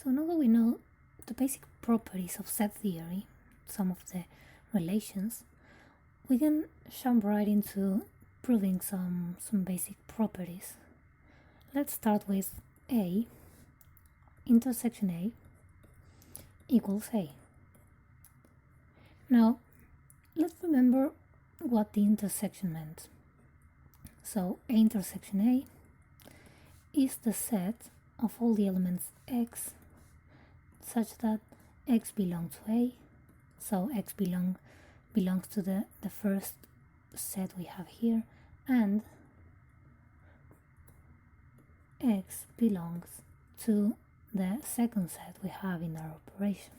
So now that we know the basic properties of set theory, some of the relations, we can jump right into proving some basic properties. Let's start with A, intersection A equals A. Now, let's remember what the intersection meant. So, A intersection A is the set of all the elements X such that X belongs to A. So X belongs to the first set we have here, and X belongs to the second set we have in our operation.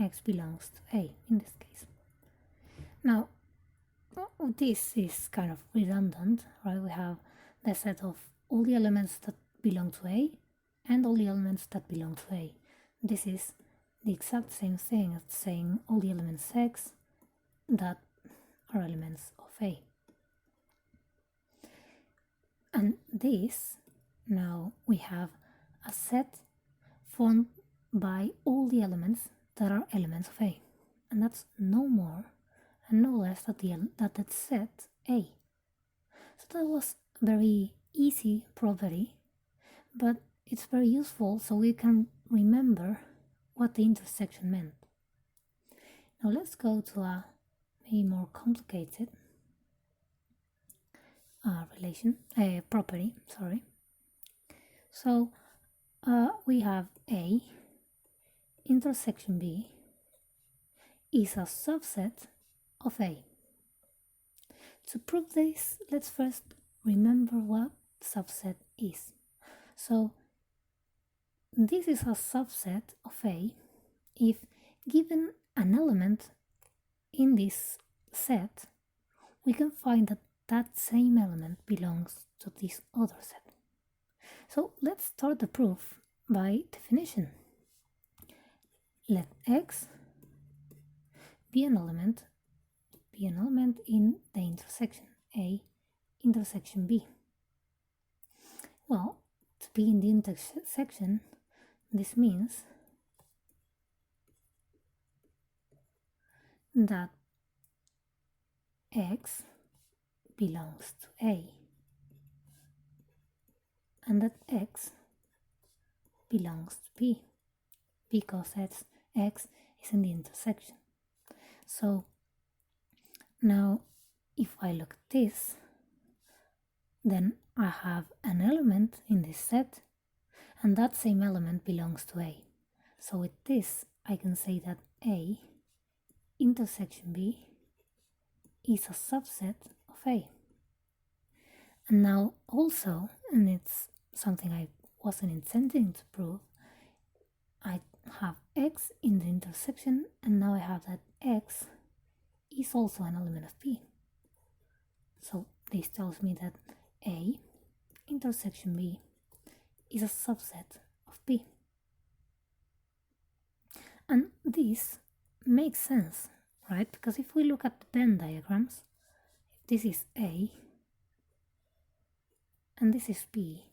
X belongs to A in this case. Now, this is kind of redundant, right? We have the set of all the elements that belong to A and all the elements that belong to A. This is the exact same thing as saying all the elements X that are elements of A. And this, now we have a set formed by all the elements that are elements of A. And that's no more and no less than that set A. So that was a very easy property, but it's very useful so we can remember what the intersection meant. Now let's go to a maybe more complicated property. So we have A intersection B is a subset of A. To prove this, let's first remember what subset is. So this is a subset of A if given an element in this set, we can find that that same element belongs to this other set. So let's start the proof by definition. Let X be an element in the intersection A intersection B. Well, to be in the intersection, this means that X belongs to A and that X belongs to B because X is in the intersection. So now if I look at this, then I have an element in this set and that same element belongs to A. So with this I can say that A intersection B is a subset of A. And now also, and it's something I wasn't intending to prove, I have X in the intersection and now I have that X is also an element of B. So this tells me that A intersection B is a subset of B. And this makes sense, right? Because if we look at the Venn diagrams, if this is A and this is B,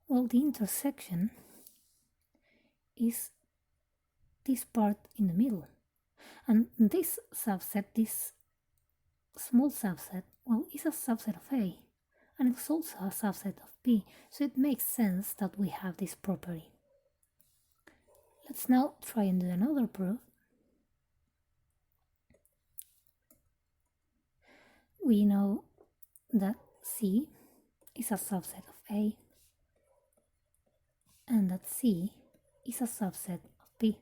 well, the intersection is this part in the middle. And this subset, this small subset, well, is a subset of A and it's also a subset of B, so it makes sense that we have this property. Let's now try and do another proof. We know that C is a subset of A and that C is a subset of B.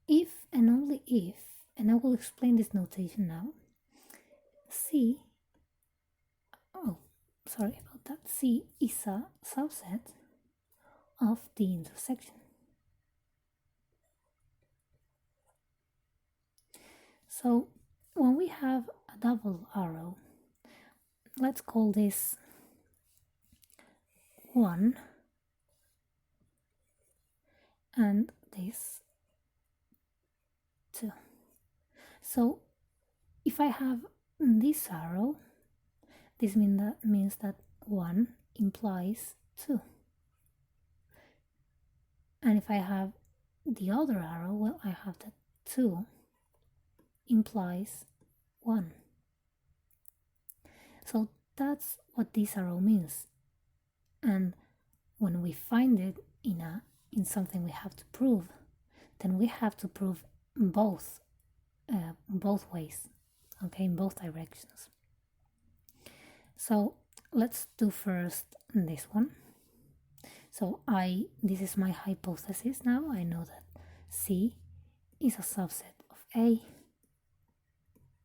If and only if, and I will explain this notation now, C is a subset of the intersection. So when we have a double arrow, let's call this 1 and this 2. So if I have this arrow, this means that 1 implies 2. And if I have the other arrow, well, I have that 2 implies 1. So that's what this arrow means. And when we find it in something we have to prove, then we have to prove both ways, okay, in both directions. So let's do first this one. So this is my hypothesis now. I know that C is a subset of A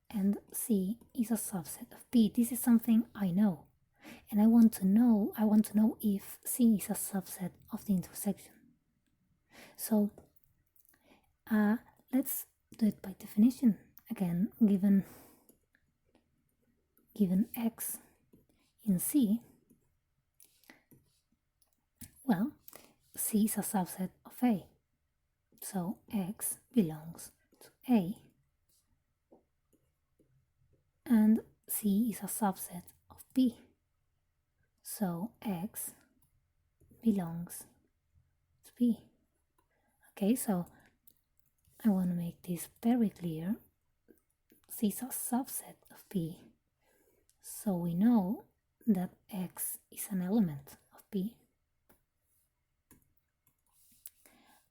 and C is a subset of B. This is something I know. And I want to know if C is a subset of the intersection. So let's do it by definition. Again, given X in C, well, C is a subset of A. So X belongs to A. And C is a subset of B. So X belongs to B. Okay, so I want to make this very clear. C is a subset of B. So we know that X is an element of B.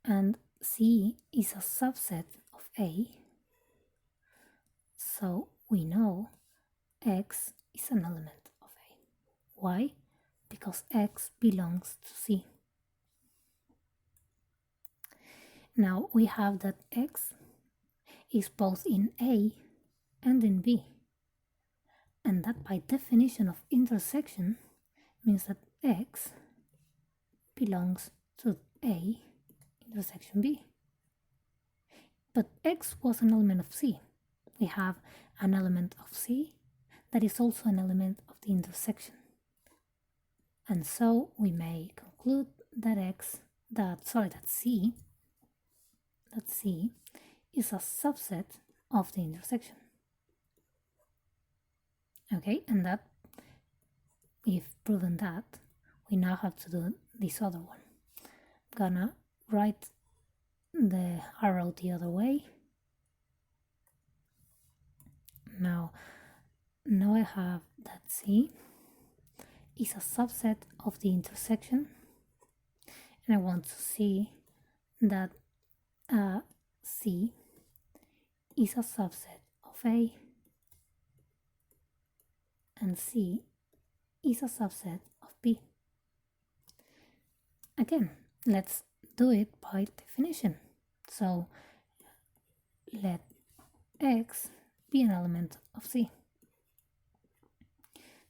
And C is a subset of A. So we know X is an element of A. Why? Because X belongs to C. Now we have that X is both in A and in B. And that by definition of intersection means that X belongs to A intersection B. But X was an element of C. We have an element of C that is also an element of the intersection. And so we may conclude that C is a subset of the intersection. Okay, and that, we've proven that, we now have to do this other one. I'm gonna write the arrow the other way. Now I have that C is a subset of the intersection, and I want to see that C is a subset of A and C is a subset of B. Again, let's do it by definition. So let X be an element of C.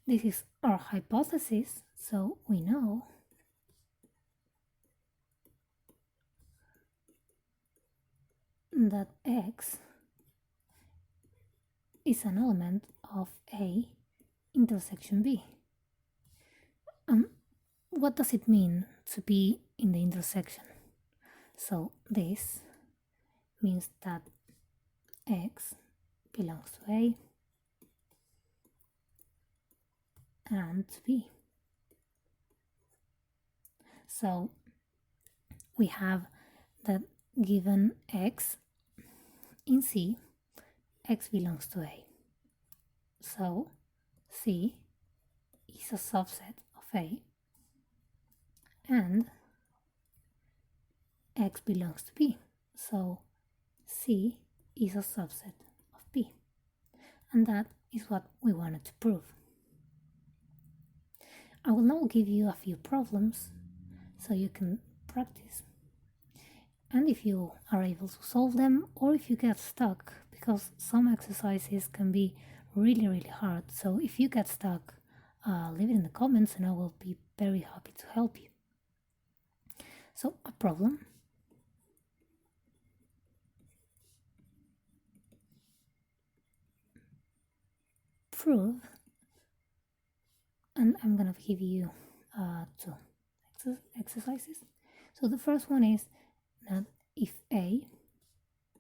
This is our hypothesis, so we know that X is an element of A intersection B. What does it mean to be in the intersection? So this means that X belongs to A and to B. So we have that given X in C, X belongs to A. So C is a subset of A and X belongs to B. So C is a subset of B. And that is what we wanted to prove. I will now give you a few problems so you can practice. And if you are able to solve them, or if you get stuck, because some exercises can be really, really hard. So if you get stuck, leave it in the comments and I will be very happy to help you. So a problem. Prove, and I'm gonna give you 2 exercises. So the first one is that if A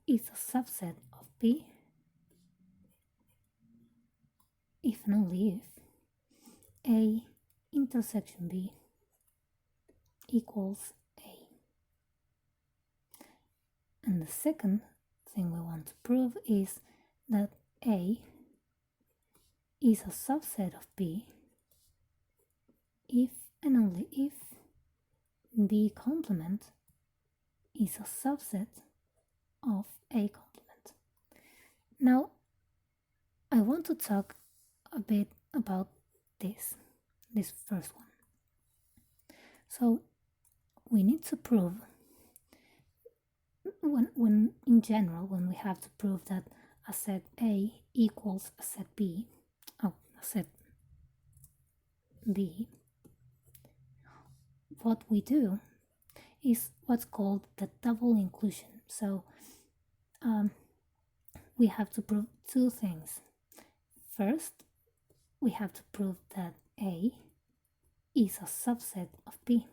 is a subset of B, if and only if A intersection B equals A. And the second thing we want to prove is that A is a subset of B if and only if B complement is a subset of A complement. Now, I want to talk a bit about this first one. So, we need to prove, when in general, when we have to prove that a set A equals a set B, a set B, what we do is what's called the double inclusion. So we have to prove two things. First, we have to prove that A is a subset of B.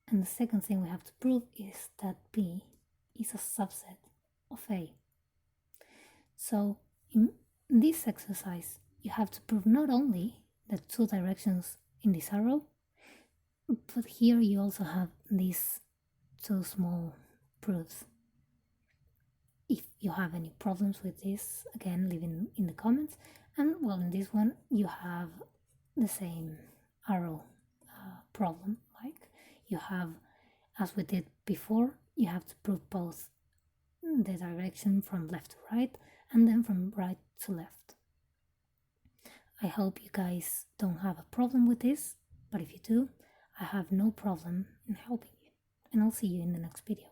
And the second thing we have to prove is that B is a subset of A. So in this exercise, you have to prove not only the two directions in this arrow, but here you also have these two small proofs. If you have any problems with this, again, leave it in the comments. And well, in this one, you have the same arrow problem. Like you have, as we did before, you have to prove both the direction from left to right and then from right to left. I hope you guys don't have a problem with this, but if you do, I have no problem in helping you. And I'll see you in the next video.